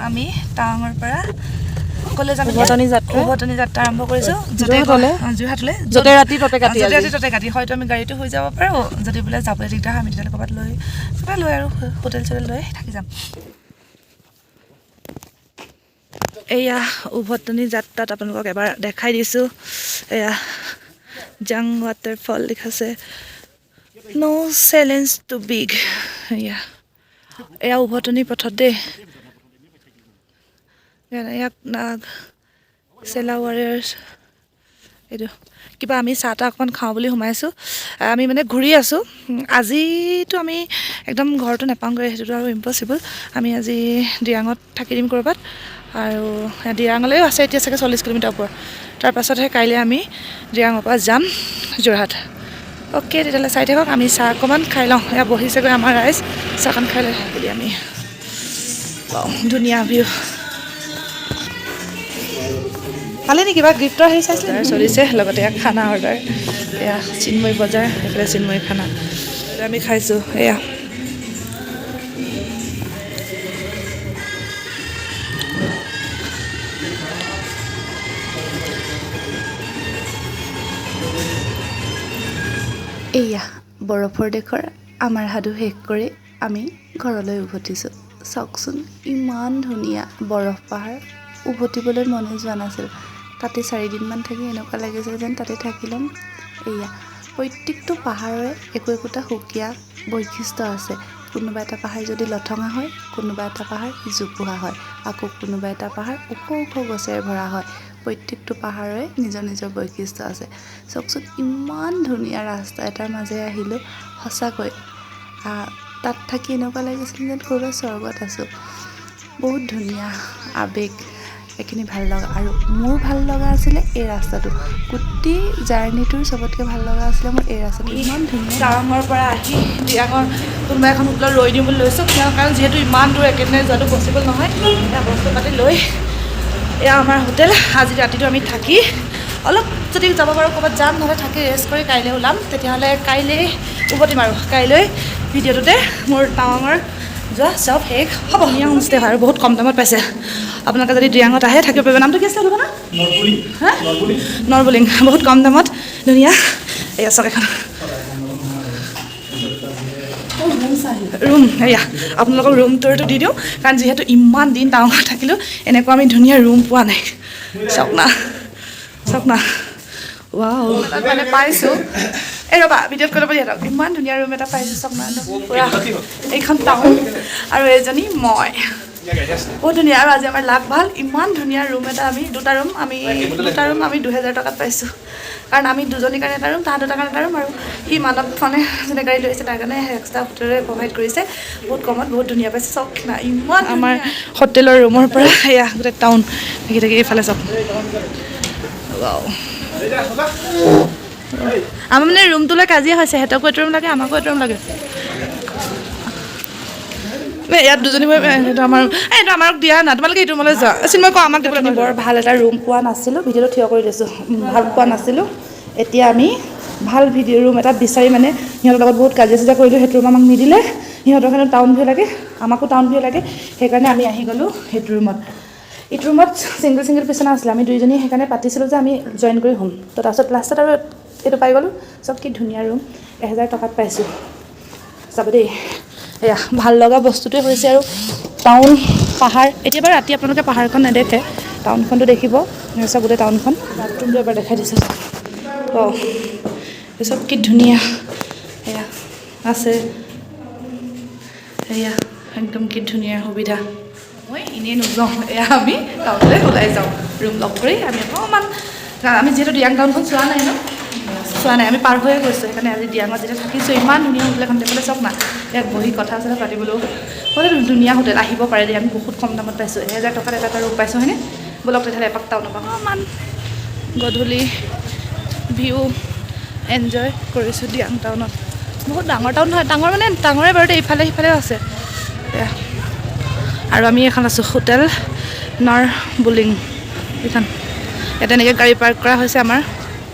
আমি টাৱাঙৰ পৰা কলে যাম উভতনি যাত্ৰা আৰম্ভ কৰিছোঁ যোৰহাটলৈ য'তে ৰাতি ততে কাটি হয়তো আমি গাড়ীটো হৈ যাব পাৰোঁ যদি বোলে যাবলৈ দিগদাৰ হয় আমি তেতিয়াহ'লে ক'ৰবাত লৈ আৰু হোটেল চোটেল লৈ থাকি যাম এয়া উভতনি যাত্ৰাত আপোনালোকক এবাৰ দেখাই দিছোঁ এয়া জাং ৱাটাৰফল দেখাছে নো চেলেঞ্জ টু বিগ এয়া উভতনি পথত দেই ইয়াক চেলা ৱাৰিয়াৰ্ছ এইটো কিবা আমি চাহ তাহ অকণমান খাওঁ বুলি সোমাইছোঁ আমি মানে ঘূৰি আছোঁ আজিতো আমি একদম ঘৰটো নাপাওঁগৈ সেইটোতো আৰু ইম্পচিবল আমি আজি দিৰাঙত থাকি দিম ক'ৰবাত আৰু দিৰাঙলৈও আছে এতিয়া চাগে 40 কিলোমিটাৰ ওপৰ তাৰপাছতহে কাইলৈ আমি দিৰাঙৰ পৰা যাম যোৰহাট অ'কে তেতিয়াহ'লে চাই থাকক আমি চাহ অকণমান খাই লওঁ এয়া বহিছেগৈ আমাৰ ৰাইজ চাহকণ খাই লৈ বুলি আমি ধুনীয়া ভিউ ভালে নেকি কিবা গিফ্টৰ হেৰি চাইছিলে চলিছে লগতে এয়া খানা অৰ্ডাৰ এয়া চিন্ময় বজাৰ এইফালে চিন্ময় খানা আমি খাইছোঁ এয়া এয়া বৰফৰ দেশৰ আমাৰ সাধু শেষ কৰি আমি ঘৰলৈ উভতিছোঁ চাওকচোন ইমান ধুনীয়া বৰফ পাহাৰ উভতিবলৈ মনে যোৱা নাছিল তাতে 4 দিনমান থাকি এনেকুৱা লাগিছিল যেন তাতে থাকি ল'ম এয়া প্ৰত্যেকটো পাহাৰৰে একোটা সুকীয়া বৈশিষ্ট্য আছে কোনোবা এটা পাহাৰ যদি লঠঙা হয় কোনোবা এটা পাহাৰ জোপোহা হয় আকৌ কোনোবা এটা পাহাৰ ওখ গছেৰে ভৰা হয় প্ৰত্যেকটো পাহাৰৰে নিজৰ বৈশিষ্ট্য আছে চাওকচোন ইমান ধুনীয়া ৰাস্তা এটাৰ মাজেৰে আহিলোঁ সঁচাকৈ তাত থাকি এনেকুৱা লাগিছিল যেন ক'ৰবাত স্বৰ্গত আছোঁ বহুত ধুনীয়া আৱেগ এইখিনি ভাল লগা আৰু মোৰ ভাল লগা আছিলে এই ৰাস্তাটো গোটেই জাৰ্ণিটোৰ চবতকৈ ভাল লগা আছিলে মোৰ এই ৰাস্তাটো ইমান ধুনীয়া টাৱাঙৰ পৰা আহি দিৰাঙৰ কোনোবা এখন হোটেলত ৰৈ দিম বুলি লৈছোঁ কাৰণ যিহেতু ইমান দূৰ একেদিনাই যোৱাটো পচিবল নহয় এয়া বস্তু পাতি লৈ এয়া আমাৰ হোটেল আজি ৰাতিটো আমি থাকি অলপ যদি যাব পাৰোঁ ক'ৰবাত যাম নহ'লে থাকি ৰেষ্ট কৰি কাইলৈ ওলাম তেতিয়াহ'লে কাইলৈ উভতিম আৰু কাইলৈ ভিডিঅ'টোতে মোৰ টাৱাঙৰ যোৱা চব শেষ হ'ব ধুনীয়া হোমষ্টে হয় আৰু বহুত কম দামত পাইছে আপোনালোকে যদি দিৰাঙত আহে থাকিব পাৰিব নামটো কি আছিলে দোকানৰ নৰবলিং বহুত কম দামত ধুনীয়া এয়া চাওক এখন ৰুম এয়া আপোনালোকক ৰুম টুৰটো দি দিওঁ কাৰণ যিহেতু ইমান দিন টাৱাঙত থাকিলোঁ এনেকুৱা আমি ধুনীয়া ৰুম পোৱা নাই চাওক না ৱাও মানে পাইছোঁ এই ৰ'বা ভিডিঅ'ত কৰিব দিয়া ইমান ধুনীয়া ৰুম এটা পাইছোঁ চাওক না পুৰা এইখন টাউন আৰু এইজনী মই বহুত ধুনীয়া আৰু আজি আমাৰ লাভ ভাল ইমান ধুনীয়া ৰুম এটা আমি দুটা ৰুম আমি 2000 টকাত পাইছোঁ কাৰণ আমি দুজনীৰ কাৰণে এটা ৰুম তাহাঁতৰ কাৰণে এটা ৰুম আৰু সি মানৱ মানে যোনে গাড়ী লৈ আহিছে তাৰ কাৰণে এক্সট্ৰা হোটেলে প্ৰভাইড কৰিছে বহুত কমত বহুত ধুনীয়া পাইছে চাওক না ইমান আমাৰ হোটেলৰ ৰুমৰ পৰা এয়া গোটেই টাউন থাকি এইফালে চাওক আমাৰ মানে ৰুমটোলৈ কাজিয়া হৈছে সিহঁতকো এইটো ৰুম লাগে আমাকো এইটো ৰুম লাগে ইয়াত দুজনী এইটো আমাক দিয়া না তোমালোকে এইটো ৰুমলৈ যোৱা চিন্ময় কওঁ আমাক দিবলৈ বৰ ভাল এটা ৰুম পোৱা নাছিলোঁ ভিডিঅ'টো থিয় কৰি দিছোঁ ভাল পোৱা নাছিলোঁ এতিয়া আমি ভাল ৰুম এটা বিচাৰি মানে সিহঁতৰ লগত বহুত কাজিয়া চাজিয়া কৰিলোঁ সেইটো ৰুম আমাক নিদিলে সিহঁতৰ কাৰণে টাউন ভিউ লাগে আমাকো টাউন ভিউ লাগে সেইকাৰণে আমি আহি গ'লোঁ সেইটো ৰুমত এইটো ৰুমত ছিংগল বিচনা আছিলে আমি দুইজনী সেইকাৰণে পাতিছিলোঁ যে আমি জইন কৰি হ'ম তো তাৰপিছত লাষ্টত আৰু এইটো পাই গ'লোঁ চব কি ধুনীয়া ৰুম 1000 টকাত পাইছোঁ চাব দেই এয়া ভাল লগা বস্তুটোৱে হৈছে আৰু টাউন পাহাৰ এতিয়া বাৰু ৰাতি আপোনালোকে পাহাৰখন নেদেখে টাউনখনটো দেখিব চব গোটেই টাউনখন বাথৰুমটো এবাৰ দেখাই দিছোঁ অঁ চব কি ধুনীয়া এয়া আছে এয়া একদম কি ধুনীয়া সুবিধা মই এনেই নোযাওঁ এয়া আমি টাউনলৈ ওলাই যাওঁ ৰুম লগ কৰি আমি অকণমান আমি যিহেতু দিৰাং টাউনখন চোৱা নাই আমি পাৰ হৈয়ে গৈছোঁ সেইকাৰণে আজি দিৰাঙত যেতিয়া থাকিছোঁ ইমান ধুনীয়া হোটেল এখন দেখোঁতে চাওক না ইয়াত বহি কথা চথা পাতিবলৈও বহুত ধুনীয়া হোটেল আহিব পাৰে দেই আমি বহুত কম দামত পাইছোঁ 1000 টকাত এটা ৰুম পাইছোঁ হয়নে ব'লক তেতিয়াহ'লে এপাক টাউনৰ পৰা অকণমান গধূলি ভিউ এনজয় কৰিছোঁ দিৰাং টাউনত বহুত ডাঙৰ টাউন হয় ডাঙৰ মানে ডাঙৰে বাৰু ইফালে সিফালেও আছে এয়া আৰু আমি এখন আছোঁ হোটেল নৰবলিং এইখন ইয়াতে এনেকৈ গাড়ী পাৰ্ক কৰা হৈছে আমাৰ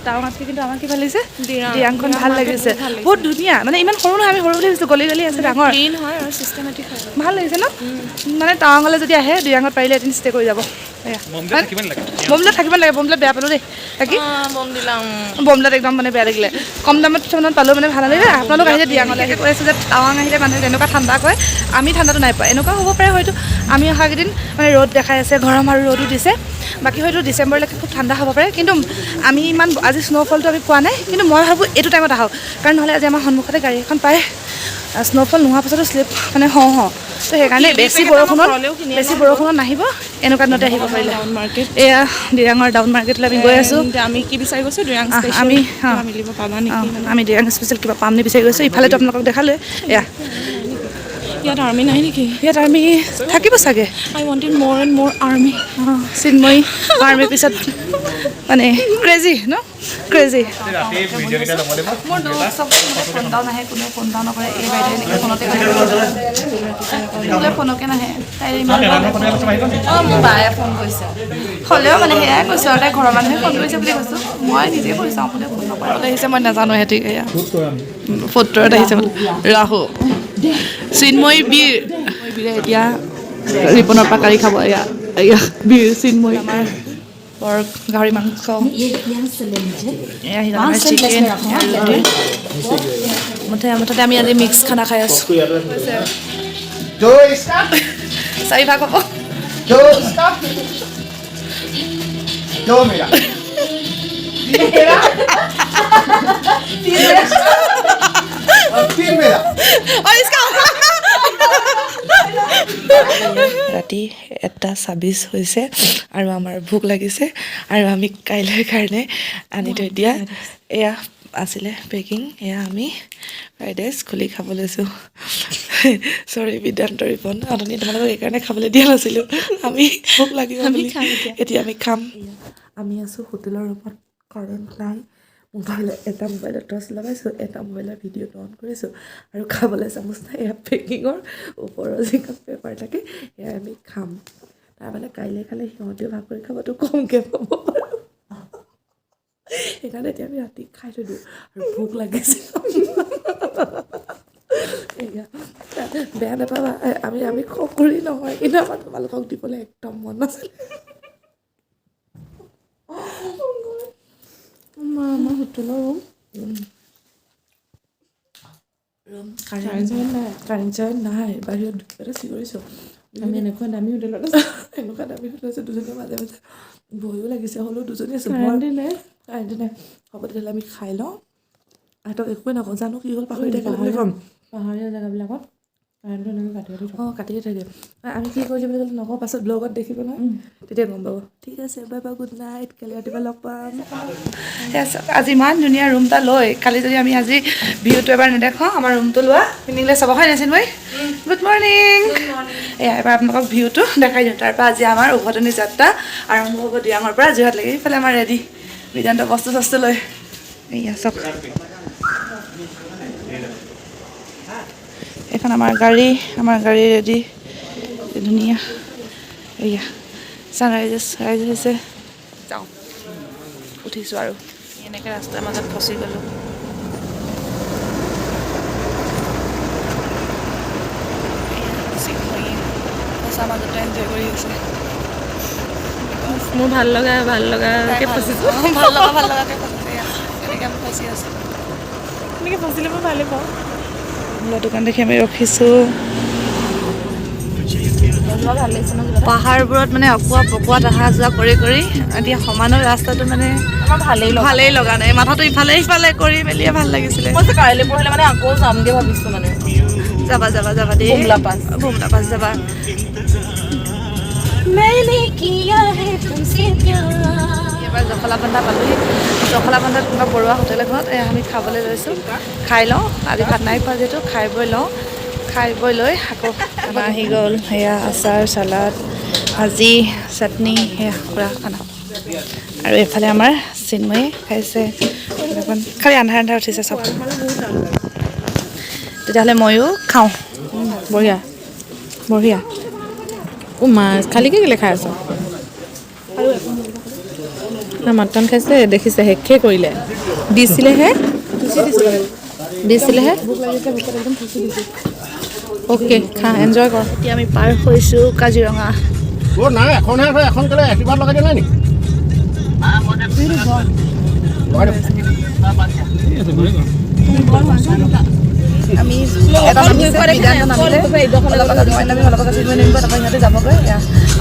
টাৱাঙতকৈ কিন্তু আমাৰ কি ভাল লাগিছে দিৰাংখন ভাল লাগিছে বহুত ধুনীয়া মানে ইমান সৰু নহয় আমি সৰু বুলি ভাবিছোঁ গলি গলি আছে ডাঙৰ ভাল লাগিছে ন মানে টাৱাঙলৈ যদি আহে দিৰাঙত পাৰিলে এদিন ষ্টে কৰি যাব বমদিলাত থাকিব লাগে বমদিলাত বেয়া পালোঁ দেই বাকী বমদিলাত একদম মানে বেয়া লাগিলে কম দামত কিছুমানত পালেও মানে ভাল নালাগে আপোনালোক আহিলে দিৰাঙলৈ আহি কৈ আছোঁ যে টাৱাং আহিলে মানুহে যেনেকুৱা ঠাণ্ডা কয় আমি ঠাণ্ডাটো নাই পোৱা এনেকুৱা হ'ব পাৰে হয়তো আমি অহাকেইদিন মানে ৰ'দ দেখাই আছে গৰম আৰু ৰ'দো দিছে বাকী হয়তো ডিচেম্বৰলৈকে খুব ঠাণ্ডা হ'ব পাৰে কিন্তু আমি ইমান আজি স্ন'ফলটো আমি পোৱা নাই কিন্তু মই ভাবোঁ এইটো টাইমত আহক কাৰণ নহ'লে আজি আমাৰ সন্মুখতে গাড়ী এখন পায় স্ন'ফল নোহোৱাৰ পাছতো শ্লিপ মানে হওঁ তো সেইকাৰণে বেছি বৰষুণত নাহিব এনেকুৱা দিনতে আহিব পাৰিলে এয়া দিৰাঙৰ ডাউন মাৰ্কেটলৈ আমি গৈ আছোঁ আমি কি বিচাৰি গৈছোঁ আমি দিৰাং স্পেচিয়েল কিবা পাম নি বিচাৰি গৈছোঁ ইফালেতো আপোনালোকক দেখালে এয়া ইয়াত আৰ্মি নাই নেকি ইয়াত আৰ্মি থাকিব চাগে আই ৱান্টেড মোৰ এণ্ড মোৰ আৰ্মি চিন্ময়ী আৰ্মিৰ পিছত মানে ক্ৰেজি ন ক্ৰেজি মোৰ ফোন ডাউন আহে কোনেও ফোন ডাউন নকৰে এই বাইদেউ এনেকৈ ফোনকে নাহে তাই ইমান মোৰ বায়ে ফোন কৰিছে হ'লেও মানে সেয়াই কৈছোঁ আৰু তাই ঘৰৰ মানুহে ফোন কৰিছে বুলি কৈছোঁ মই নিজে কৰিছোঁ আপুনি ফোন নকৰাবলৈ আহিছে মই নাজানো সিহঁতি এয়া ফুটৰত আহিছে বোলে ৰাহু চিন্ময়ী বীৰে এতিয়া ৰিপনৰ পৰা কাঢ়ি খাব এয়া বীৰ চিন্ময়ী আমাৰ বৰ গাহৰি মাংস চিকেন মুঠতে আমি আজি মিক্স খানা খাই আছোঁ চাৰি ভাগ হ'ব ৰাতি 1:26 হৈছে আৰু আমাৰ ভোক লাগিছে আৰু আমি কাইলৈৰ কাৰণে আনি থৈ দিয়া এয়া আছিলে পেকিং এয়া আমি ফ্ৰাইড ৰাইচ খুলি খাব লৈছোঁ চৰি বিদ্যান্ত ৰিপন অথনি তোমালোকক এইকাৰণে খাবলৈ দিয়া নাছিলোঁ আমি ভোক লাগিব এতিয়া আমি খাম আমি আছোঁ হোটেলৰ ৰুমত কাৰেণ্ট নাই এটা মোবাইলত টৰ্চ লগাইছোঁ এটা মোবাইলৰ ভিডিঅ'টো অন কৰিছোঁ আৰু খাবলৈ চামুচ নাই এয়া পেকিঙৰ ওপৰৰ যিখন পেপাৰ থাকে সেয়া আমি খাম তাৰমানে কাইলৈ খালে সিহঁতেও ভাগ কৰি খাবতো কমকৈ পাব সেইকাৰণে এতিয়া আমি ৰাতি খাই থৈ দিওঁ আৰু ভোক লাগিছে বেয়া নাপাবা আমি কৰি নহয় কিন্তু আমাৰ তোমালোকক দিবলৈ একদম মন নাছিলে আমাৰ হোটেলৰ কাৰেণ্ট নাই বাহিৰত দুপৰীয়া চিঞৰিছোঁ আমি এনেকুৱা দামী হোটেলত আছোঁ দুজনীয়ে মাজে মাজে ভয়ো লাগিছে হ'লেও দুজনী আছোঁ কাৰেণ্ট নাই হ'ব তেতিয়াহ'লে আমি খাই লওঁ সিহঁতক একোৱে নকওঁ জানো কি হ'ল পাহৰি থাকিলে বুলি ক'ম পাহাৰীয়া জেগাবিলাকত কাৰেণ্টটো এনেকৈ কাটিয়ে থাকে আমি কি কৰিলোঁ বুলি ক'লে নকওঁ পাছত ব্লগত দেখিব নহয় তেতিয়া গম পাব ঠিক আছে বাই বাই গুড নাইট কালি ৰাতিপুৱা লগ পাম আজি ইমান ধুনীয়া ৰুম এটা লৈ কালি যদি আমি আজি ভিউটো এবাৰ নেদেখাওঁ আমাৰ ৰুমটো লোৱা পিন্ধিলে চাব হয় নাছিল মই গুড মৰ্ণিং এয়া এবাৰ আপোনালোকক ভিউটো দেখাই দিওঁ তাৰপৰা আজি আমাৰ উভতনি যাত্ৰা আৰম্ভ হ'ব দিৰাঙৰ পৰা যোৰহাট লাগি এইফালে আমাৰ ৰেডি বিদ্যান্ত বস্তু চস্তু লৈ এয়া চব এখন আমাৰ গাড়ী ৰেডি ধুনীয়া এয়া ছানৰাইজ হৈছে যাওঁ উঠিছোঁ আৰু এনেকৈ ৰাস্তাৰ মাজত ফচি গ'লোঁ সঁচা মাজতে এনজয় কৰি আছে মোৰ ভাল লগাকৈ ফচিছোঁ ভাল লগাকৈ ফচিছে এনেকৈ আমি ফচি আছোঁ এনেকৈ ফচিলে মই ভালেই পাওঁ দোকান দেখি আমি ৰখিছোঁ পাহাৰবোৰত মানে অকোৱা পকোৱাত অহা যোৱা কৰি এতিয়া সমানৰ ৰাস্তাটো মানে ভালেই লগা নাই মাথাটো ইফালে সিফালে কৰি মেলিয়ে ভাল লাগিছিলে কাইলৈ পঢ়িলে মানে আকৌ যামগৈ ভাবিছোঁ মানে যাবা দেই ভুমলা পাছ যাবা এবাৰ জখলাবন্ধা পালোহি জখলাবন্ধাত কোনোবা বৰুৱা হোটেল এখনত আমি খাবলৈ লৈছোঁ খাই লওঁ আজি ভাত নাই খোৱা যিহেতু খাই বৈ লৈ আকৌ আমাৰ আহি গ'ল সেয়া আচাৰ চালাড ভাজি চাটনি সেয়া খুৰা খানা আৰু এইফালে আমাৰ চিন্ময়ী খাইছে খালি আন্ধাৰ উঠিছে চব তেতিয়াহ'লে ময়ো খাওঁ বঢ়িয়া মাছ খালিকৈ কেলৈ খাই আছ মাটন খাইছে দেখিছে শেষে কৰিলে দিছিলেহে অ'কে খা এনজয় কৰ এতিয়া আমি পাৰ হৈছোঁ কাজিৰঙা নাই এখনহে আছে এখন কেলে একেবাৰে লগাই দিয়া নাই নি আমি এটা যাবগৈ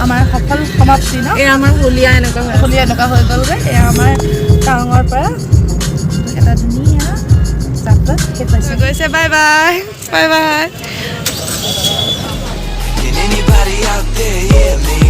আমাৰ সফল সমাপ্তি ন এই আমাৰ হুলীয়া এনেকুৱা হয় হলি এনেকুৱা হৈ গ'লগৈ এয়া আমাৰ টাৱাঙৰ পৰা এটা ধুনীয়া যাত্ৰা শেষ হৈছে গৈছে bye bye bye bye Can anybody out there hear me?